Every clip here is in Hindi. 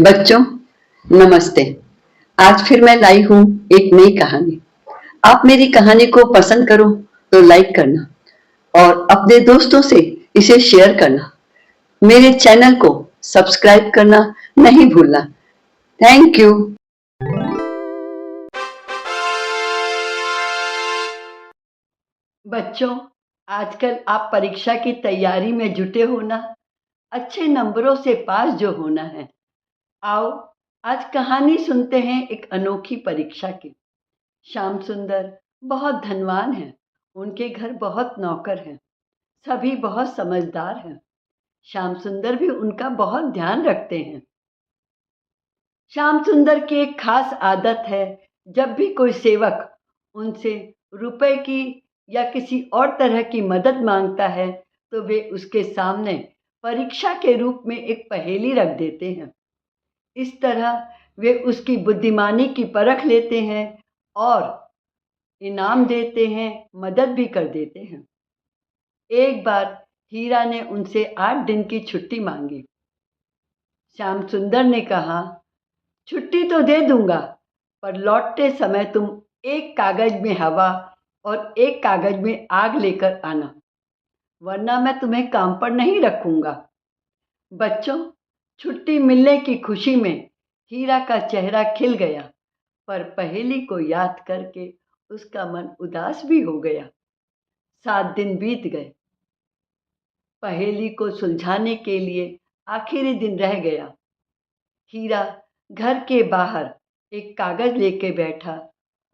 बच्चों, नमस्ते। आज फिर मैं लाई हूँ एक नई कहानी। आप मेरी कहानी को पसंद करो तो लाइक करना और अपने दोस्तों से इसे शेयर करना। मेरे चैनल को सब्सक्राइब करना नहीं भूलना। Thank you. बच्चों, आजकल आप परीक्षा की तैयारी में जुटे हो ना? अच्छे नंबरों से पास जो होना है। आओ, आज कहानी सुनते हैं एक अनोखी परीक्षा की। श्याम सुंदर बहुत धनवान हैं। उनके घर बहुत नौकर हैं। सभी बहुत समझदार हैं। श्याम सुंदर भी उनका बहुत ध्यान रखते हैं। श्याम सुंदर की एक खास आदत है। जब भी कोई सेवक उनसे रुपए की या किसी और तरह की मदद मांगता है तो वे उसके सामने परीक्षा के रूप में एक पहेली रख देते हैं। इस तरह वे उसकी बुद्धिमानी की परख लेते हैं और इनाम देते हैं, मदद भी कर देते हैं। एक बार हीरा ने उनसे 8 दिन की छुट्टी मांगी। श्याम सुंदर ने कहा, छुट्टी तो दे दूंगा, पर लौटते समय तुम एक कागज में हवा और एक कागज में आग लेकर आना, वरना मैं तुम्हें काम पर नहीं रखूंगा। बच्चों, छुट्टी मिलने की खुशी में हीरा का चेहरा खिल गया, पर पहेली को याद करके उसका मन उदास भी हो गया। 7 दिन बीत गए। पहेली को सुलझाने के लिए आखिरी दिन रह गया। हीरा घर के बाहर एक कागज लेके बैठा।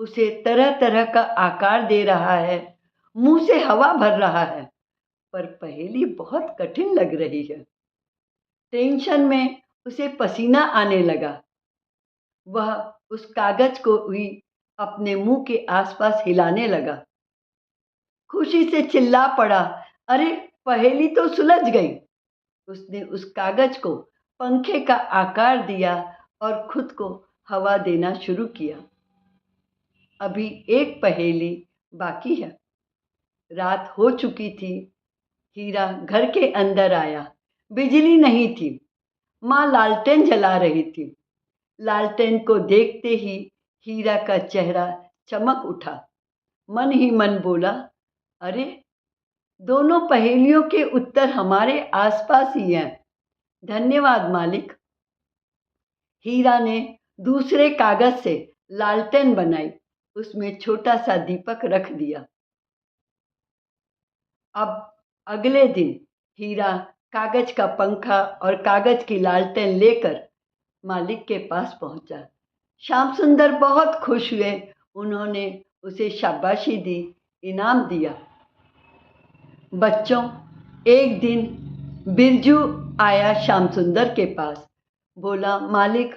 उसे तरह तरह का आकार दे रहा है, मुंह से हवा भर रहा है, पर पहेली बहुत कठिन लग रही है। टेंशन में उसे पसीना आने लगा। वह उस कागज को भी अपने मुंह के आसपास हिलाने लगा। खुशी से चिल्ला पड़ा, अरे पहेली तो सुलझ गई। उसने उस कागज को पंखे का आकार दिया और खुद को हवा देना शुरू किया। अभी एक पहेली बाकी है। रात हो चुकी थी। हीरा घर के अंदर आया। बिजली नहीं थी। माँ लालटेन जला रही थी। लालटेन को देखते ही हीरा का चेहरा चमक उठा। मन ही मन बोला, अरे दोनों पहेलियों के उत्तर हमारे आसपास ही हैं। धन्यवाद मालिक। हीरा ने दूसरे कागज से लालटेन बनाई। उसमें छोटा सा दीपक रख दिया। अब अगले दिन हीरा कागज का पंखा और कागज की लालटेन लेकर मालिक के पास पहुंचा। श्याम सुंदर बहुत खुश हुए। उन्होंने उसे शाबाशी दी, इनाम दिया। बच्चों, एक दिन बिरजू आया श्याम सुंदर के पास। बोला, मालिक,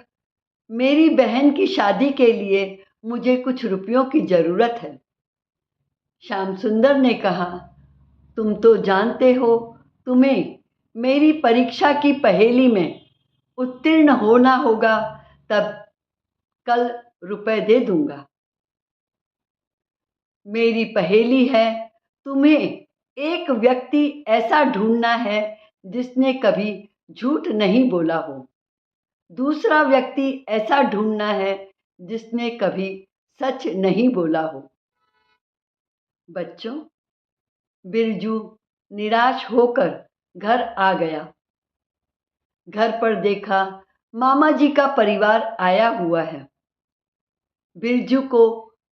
मेरी बहन की शादी के लिए मुझे कुछ रुपयों की जरूरत है। श्याम सुंदर ने कहा, तुम तो जानते हो, तुम्हें मेरी परीक्षा की पहेली में उत्तीर्ण होना होगा, तब कल रुपए दे दूंगा। मेरी पहेली है, तुम्हें एक व्यक्ति ऐसा ढूंढना है जिसने कभी झूठ नहीं बोला हो। दूसरा व्यक्ति ऐसा ढूंढना है जिसने कभी सच नहीं बोला हो। बच्चों, बिरजू निराश होकर घर आ गया। घर पर देखा, मामा जी का परिवार आया हुआ है। बिरजू को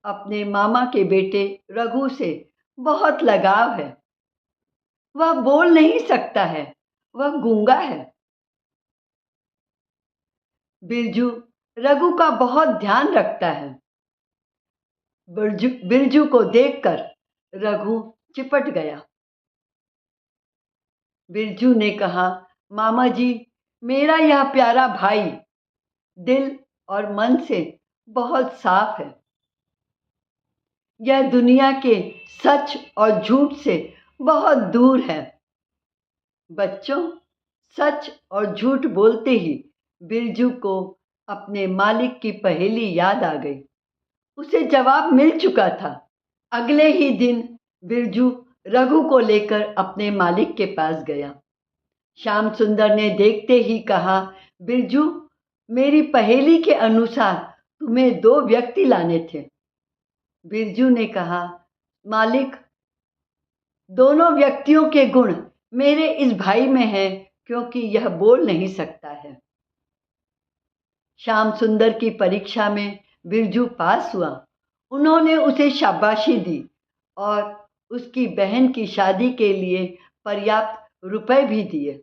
अपने मामा के बेटे रघु से बहुत लगाव है। वह बोल नहीं सकता है, वह गूंगा है। बिरजू रघु का बहुत ध्यान रखता है। बिरजू को देखकर रघु चिपट गया। बिरजू ने कहा, मामा जी, मेरा यह प्यारा भाई दिल और मन से बहुत साफ है। यह दुनिया के सच और झूठ से बहुत दूर है। बच्चों, सच और झूठ बोलते ही बिरजू को अपने मालिक की पहेली याद आ गई। उसे जवाब मिल चुका था। अगले ही दिन बिरजू रघु को लेकर अपने मालिक के पास गया। श्याम सुंदर ने देखते ही कहा, बिरजू, मेरी पहेली के अनुसार तुम्हें 2 व्यक्ति लाने थे। बिरजू ने कहा, मालिक, दोनों व्यक्तियों के गुण मेरे इस भाई में हैं, क्योंकि यह बोल नहीं सकता है। श्याम सुंदर की परीक्षा में बिरजू पास हुआ। उन्होंने उसे शाबाशी दी और उसकी बहन की शादी के लिए पर्याप्त रुपए भी दिए।